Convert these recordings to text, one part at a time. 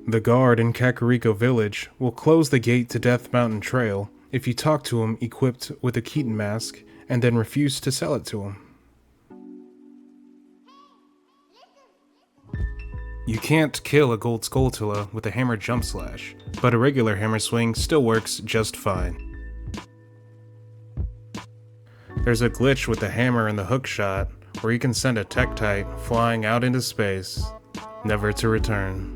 The guard in Kakariko Village will close the gate to Death Mountain Trail if you talk to him equipped with a Keaton mask and then refuse to sell it to him. You can't kill a gold Skulltula with a hammer jump slash, but a regular hammer swing still works just fine. There's a glitch with the hammer and the hook shot where you can send a Tektite flying out into space, never to return.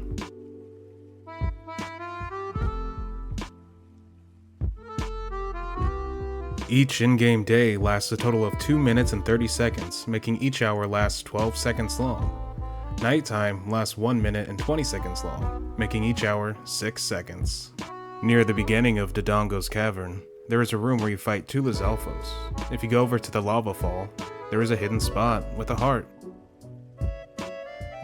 Each in-game day lasts a total of 2 minutes and 30 seconds, making each hour last 12 seconds long. Nighttime lasts 1 minute and 20 seconds long, making each hour 6 seconds. Near the beginning of Dodongo's Cavern, there is a room where you fight two Lizalfos. If you go over to the lava fall, there is a hidden spot with a heart.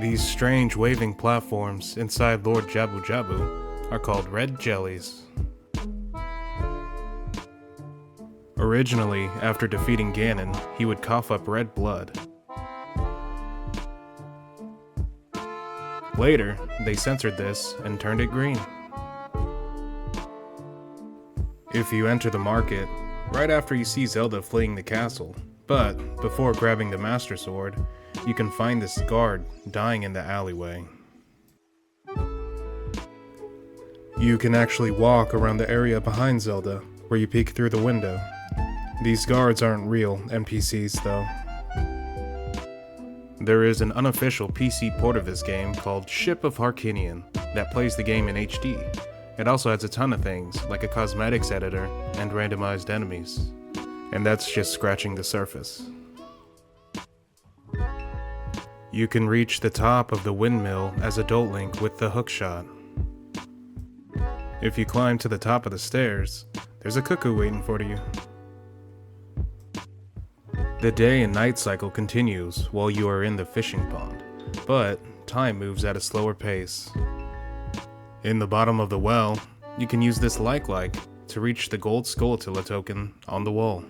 These strange waving platforms inside Lord Jabu Jabu are called red jellies. Originally, after defeating Ganon, he would cough up red blood. Later, they censored this and turned it green. If you enter the market, right after you see Zelda fleeing the castle, but before grabbing the Master Sword, you can find this guard dying in the alleyway. You can actually walk around the area behind Zelda, where you peek through the window. These guards aren't real NPCs though. There is an unofficial PC port of this game called Ship of Harkinian that plays the game in HD. It also has a ton of things, like a cosmetics editor and randomized enemies. And that's just scratching the surface. You can reach the top of the windmill as Adult Link with the hookshot. If you climb to the top of the stairs, there's a cuckoo waiting for you. The day and night cycle continues while you are in the fishing pond, but time moves at a slower pace. In the bottom of the well, you can use this like to reach the gold Skulltula token on the wall.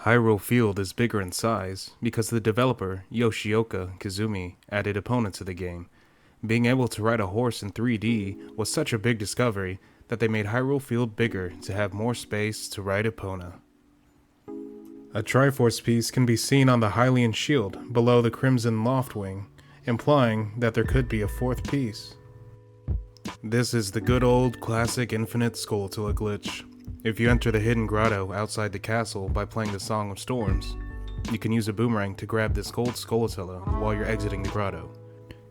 Hyrule Field is bigger in size because the developer Yoshioka Kazumi added Epona to the game. Being able to ride a horse in 3D was such a big discovery that they made Hyrule Field bigger to have more space to ride Epona. A Triforce piece can be seen on the Hylian shield below the Crimson Loft Wing, implying that there could be a fourth piece. This is the good old classic Infinite Skulltula glitch. If you enter the hidden grotto outside the castle by playing the Song of Storms, you can use a boomerang to grab this gold Skulltula while you're exiting the grotto.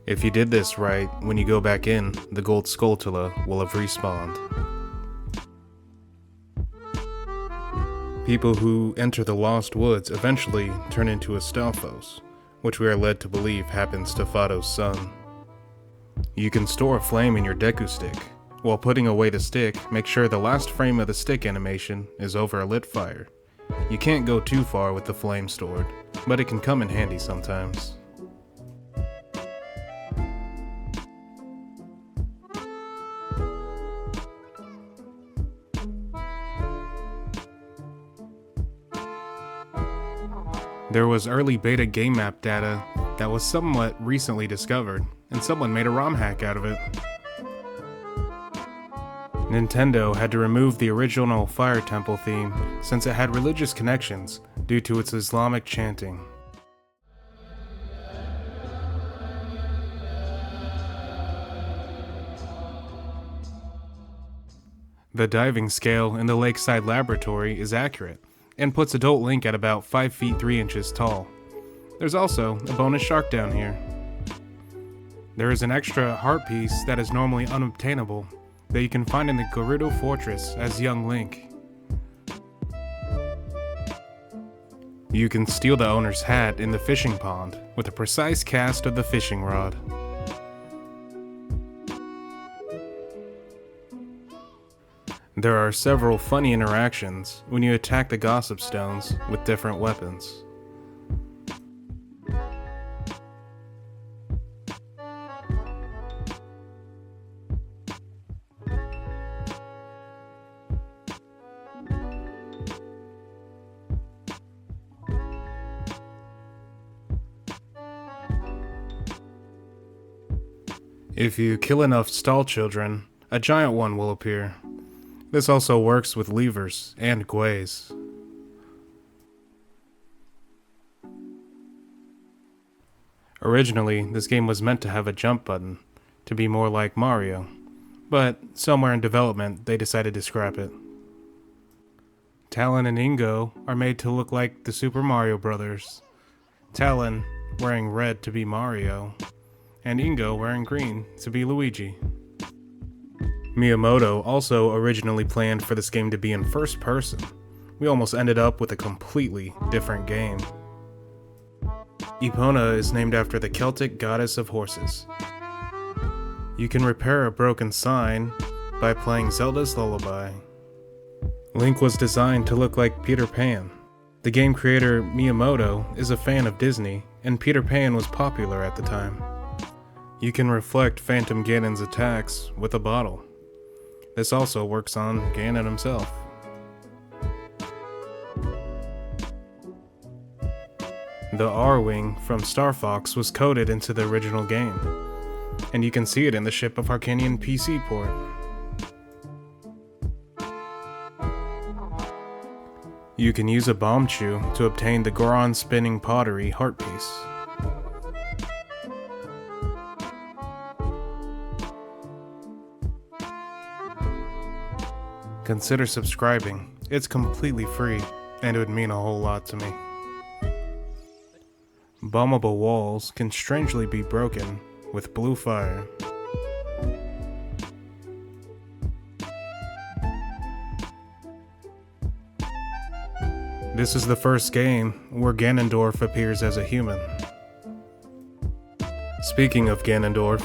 If you did this right, when you go back in, the gold Skulltula will have respawned. People who enter the Lost Woods eventually turn into Astolfos, which we are led to believe happens to Fado's son. You can store a flame in your Deku Stick. While putting away the stick, make sure the last frame of the stick animation is over a lit fire. You can't go too far with the flame stored, but it can come in handy sometimes. There was early beta game map data that was somewhat recently discovered, and someone made a ROM hack out of it. Nintendo had to remove the original Fire Temple theme since it had religious connections due to its Islamic chanting. The diving scale in the Lakeside Laboratory is accurate and puts Adult Link at about 5 feet 3 inches tall. There's also a bonus shark down here. There is an extra heart piece that is normally unobtainable that you can find in the Gerudo Fortress as young Link. You can steal the owner's hat in the fishing pond with a precise cast of the fishing rod. There are several funny interactions when you attack the Gossip Stones with different weapons. If you kill enough stall children, a giant one will appear. This also works with levers and guays. Originally, this game was meant to have a jump button, to be more like Mario, but somewhere in development they decided to scrap it. Talon and Ingo are made to look like the Super Mario Brothers. Talon wearing red to be Mario, and Ingo wearing green to be Luigi. Miyamoto also originally planned for this game to be in first person. We almost ended up with a completely different game. Epona is named after the Celtic goddess of horses. You can repair a broken sign by playing Zelda's Lullaby. Link was designed to look like Peter Pan. The game creator Miyamoto is a fan of Disney, and Peter Pan was popular at the time. You can reflect Phantom Ganon's attacks with a bottle. This also works on Ganon himself. The R-Wing from Star Fox was coded into the original game, and you can see it in the Ship of Arcanian PC port. You can use a bomb chew to obtain the Goron spinning pottery heart piece. Consider subscribing. It's completely free, and it would mean a whole lot to me. Bombable walls can strangely be broken with blue fire. This is the first game where Ganondorf appears as a human. Speaking of Ganondorf,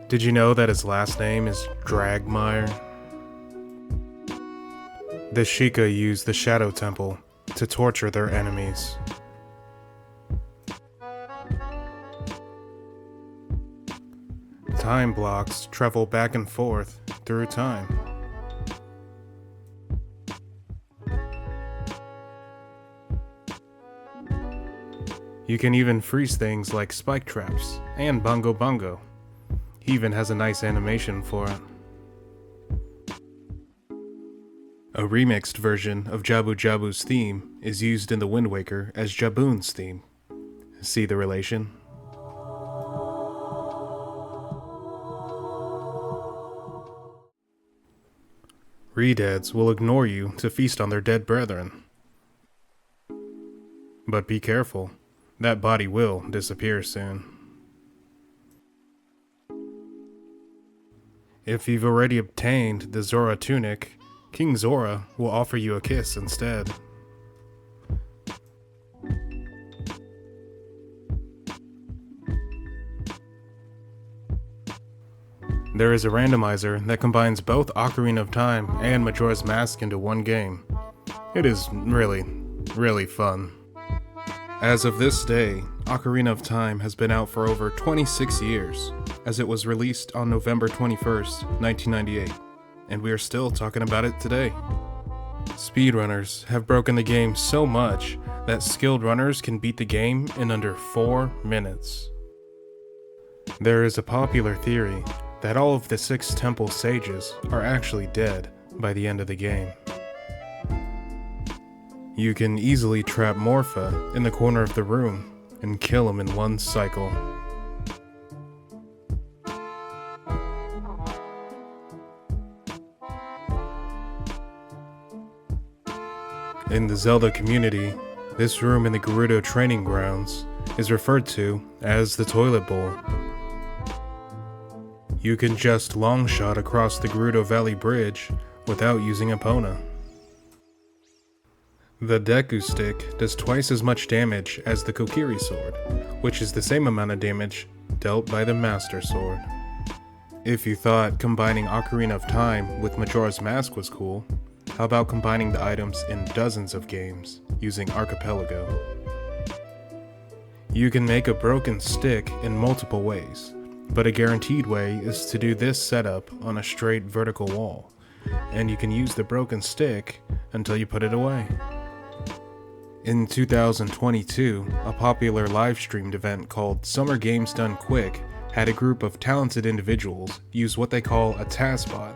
did you know that his last name is Dragmire? The Sheikah use the Shadow Temple to torture their enemies. Time blocks travel back and forth through time. You can even freeze things like spike traps and Bongo Bongo. He even has a nice animation for it. A remixed version of Jabu Jabu's theme is used in the Wind Waker as Jaboon's theme. See the relation? Redeads will ignore you to feast on their dead brethren. But be careful, that body will disappear soon. If you've already obtained the Zora tunic, King Zora will offer you a kiss instead. There is a randomizer that combines both Ocarina of Time and Majora's Mask into one game. It is really fun. As of this day, Ocarina of Time has been out for over 26 years, as it was released on November 21st, 1998, and we are still talking about it today. Speedrunners have broken the game so much that skilled runners can beat the game in under 4 minutes. There is a popular theory that all of the 6 temple sages are actually dead by the end of the game. You can easily trap Morpha in the corner of the room and kill him in one cycle. In the Zelda community, this room in the Gerudo training grounds is referred to as the toilet bowl. You can just long shot across the Gerudo Valley Bridge without using Epona. The Deku Stick does twice as much damage as the Kokiri Sword, which is the same amount of damage dealt by the Master Sword. If you thought combining Ocarina of Time with Majora's Mask was cool, how about combining the items in dozens of games using Archipelago? You can make a broken stick in multiple ways, but a guaranteed way is to do this setup on a straight vertical wall, and you can use the broken stick until you put it away. In 2022, a popular live-streamed event called Summer Games Done Quick had a group of talented individuals use what they call a TASBot.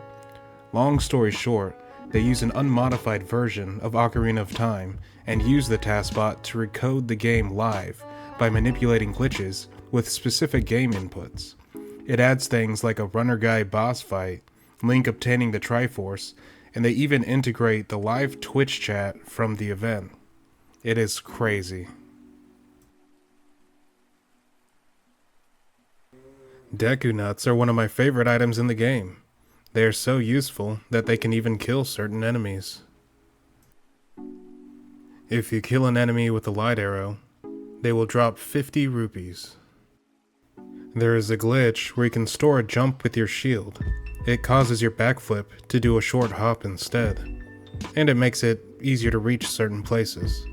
Long story short, they use an unmodified version of Ocarina of Time and use the TASBot to recode the game live by manipulating glitches with specific game inputs. It adds things like a Runner Guy boss fight, Link obtaining the Triforce, and they even integrate the live Twitch chat from the event. It is crazy. Deku Nuts are one of my favorite items in the game. They are so useful that they can even kill certain enemies. If you kill an enemy with a light arrow, they will drop 50 rupees. There is a glitch where you can store a jump with your shield. It causes your backflip to do a short hop instead, and it makes it easier to reach certain places.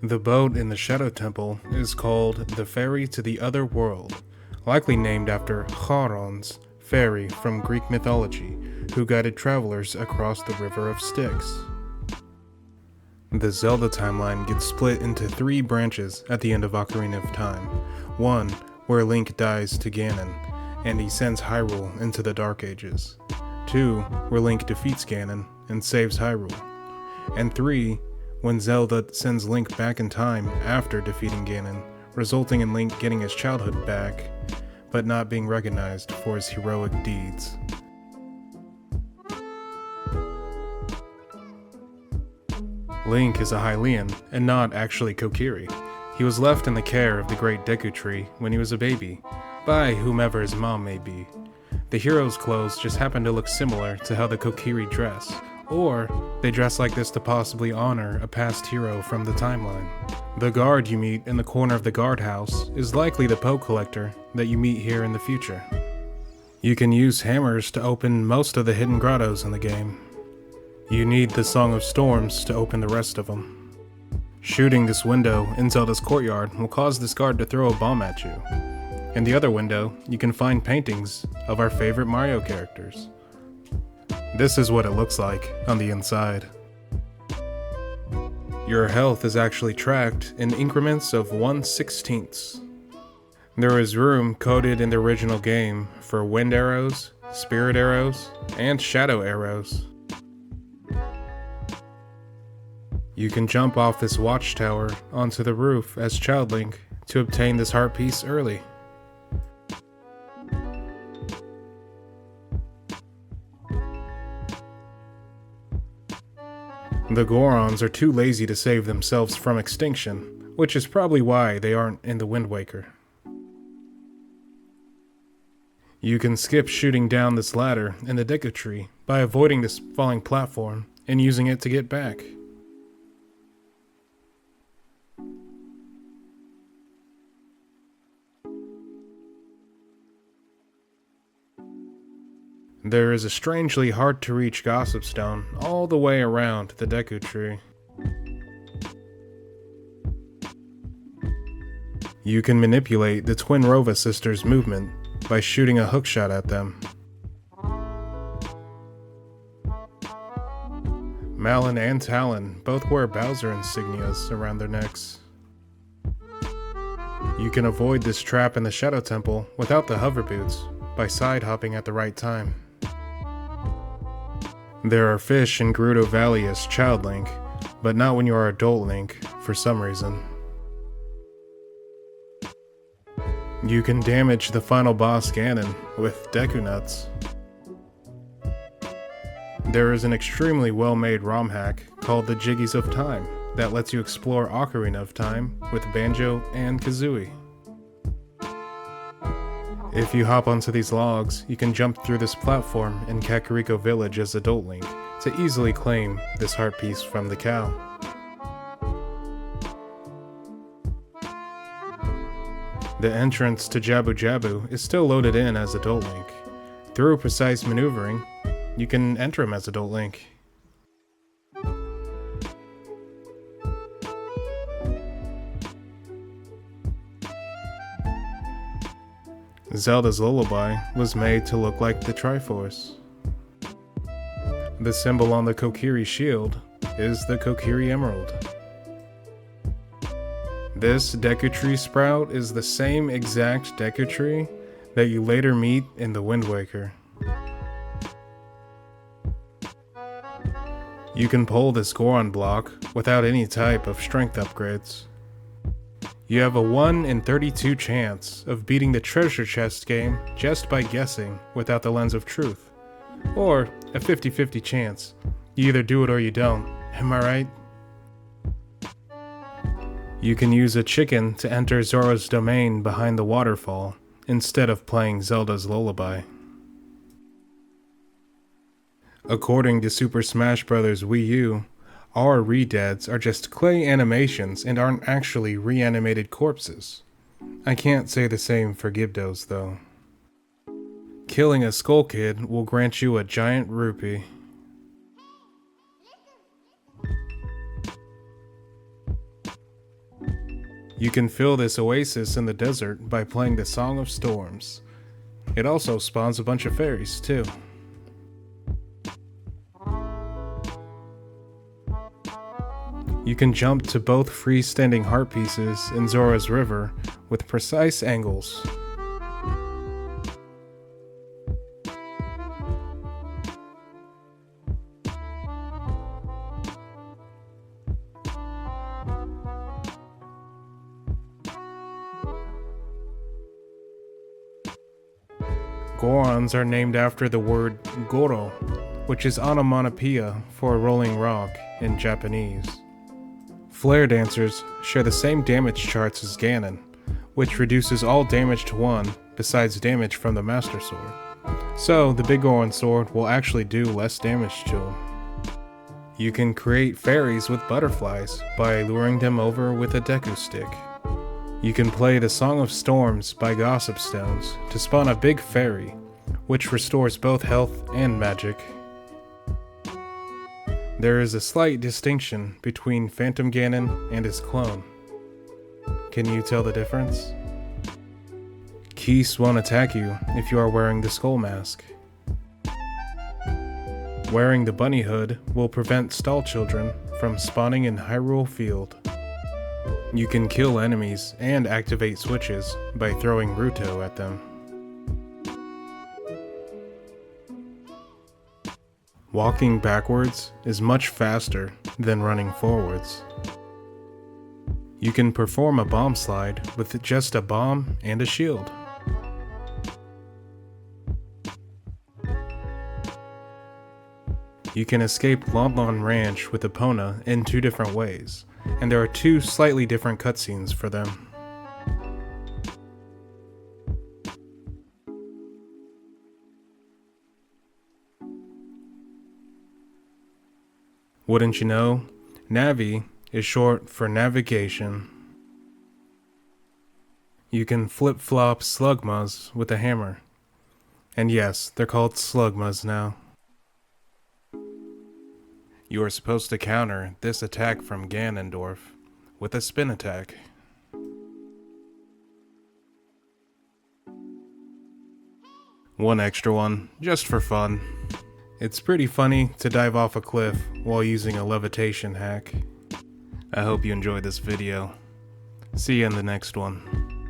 The boat in the Shadow Temple is called the Ferry to the Other World, likely named after Charon's fairy from Greek mythology, who guided travelers across the River of Styx. The Zelda timeline gets split into 3 branches at the end of Ocarina of Time. One, where Link dies to Ganon, and he sends Hyrule into the Dark Ages. 2, where Link defeats Ganon and saves Hyrule. And 3, when Zelda sends Link back in time after defeating Ganon, resulting in Link getting his childhood back, but not being recognized for his heroic deeds. Link is a Hylian, and not actually Kokiri. He was left in the care of the Great Deku Tree when he was a baby, by whomever his mom may be. The hero's clothes just happen to look similar to how the Kokiri dress, or they dress like this to possibly honor a past hero from the timeline. The guard you meet in the corner of the guardhouse is likely the Poe Collector that you meet here in the future. You can use hammers to open most of the hidden grottos in the game. You need the Song of Storms to open the rest of them. Shooting this window in Zelda's courtyard will cause this guard to throw a bomb at you. In the other window, you can find paintings of our favorite Mario characters. This is what it looks like on the inside. Your health is actually tracked in increments of 1/16. There is room coded in the original game for wind arrows, spirit arrows, and shadow arrows. You can jump off this watchtower onto the roof as Child Link to obtain this heart piece early. The Gorons are too lazy to save themselves from extinction, which is probably why they aren't in the Wind Waker. You can skip shooting down this ladder in the Deku Tree by avoiding this falling platform and using it to get back. There is a strangely hard-to-reach Gossip Stone all the way around the Deku Tree. You can manipulate the twin Rova sisters' movement by shooting a hookshot at them. Malon and Talon both wear Bowser insignias around their necks. You can avoid this trap in the Shadow Temple without the hover boots by side-hopping at the right time. There are fish in Gerudo Valley as Child Link, but not when you are Adult Link, for some reason. You can damage the final boss Ganon with Deku Nuts. There is an extremely well-made ROM hack called the Jiggies of Time that lets you explore Ocarina of Time with Banjo and Kazooie. If you hop onto these logs, you can jump through this platform in Kakariko Village as Adult Link to easily claim this heart piece from the cow. The entrance to Jabu Jabu is still loaded in as Adult Link. Through precise maneuvering, you can enter him as Adult Link. Zelda's lullaby was made to look like the Triforce. The symbol on the Kokiri shield is the Kokiri Emerald. This Deku Tree sprout is the same exact Deku Tree that you later meet in the Wind Waker. You can pull this Goron block without any type of strength upgrades. You have a 1 in 32 chance of beating the treasure chest game just by guessing without the lens of truth. Or a 50-50 chance. You either do it or you don't, am I right? You can use a chicken to enter Zora's domain behind the waterfall, instead of playing Zelda's Lullaby. According to Super Smash Bros. Wii U, our Redeads are just clay animations and aren't actually reanimated corpses. I can't say the same for Gibdos though. Killing a Skull Kid will grant you a giant rupee. You can fill this oasis in the desert by playing the Song of Storms. It also spawns a bunch of fairies too. You can jump to both freestanding heart pieces in Zora's River with precise angles. Gorons are named after the word goro, which is onomatopoeia for a rolling rock in Japanese. Flare dancers share the same damage charts as Ganon, which reduces all damage to 1 besides damage from the Master Sword. So the Big Goron Sword will actually do less damage to him. You can create fairies with butterflies by luring them over with a Deku Stick. You can play the Song of Storms by Gossip Stones to spawn a big fairy, which restores both health and magic. There is a slight distinction between Phantom Ganon and his clone. Can you tell the difference? Keese won't attack you if you are wearing the skull mask. Wearing the bunny hood will prevent stall children from spawning in Hyrule Field. You can kill enemies and activate switches by throwing Ruto at them. Walking backwards is much faster than running forwards. You can perform a bomb slide with just a bomb and a shield. You can escape Lon Lon Ranch with Epona in 2 different ways, and there are 2 slightly different cutscenes for them. Wouldn't you know, Navi is short for navigation. You can flip-flop Slugmas with a hammer. And yes, they're called Slugmas now. You are supposed to counter this attack from Ganondorf with a spin attack. One extra one, just for fun. It's pretty funny to dive off a cliff while using a levitation hack. I hope you enjoyed this video. See you in the next one.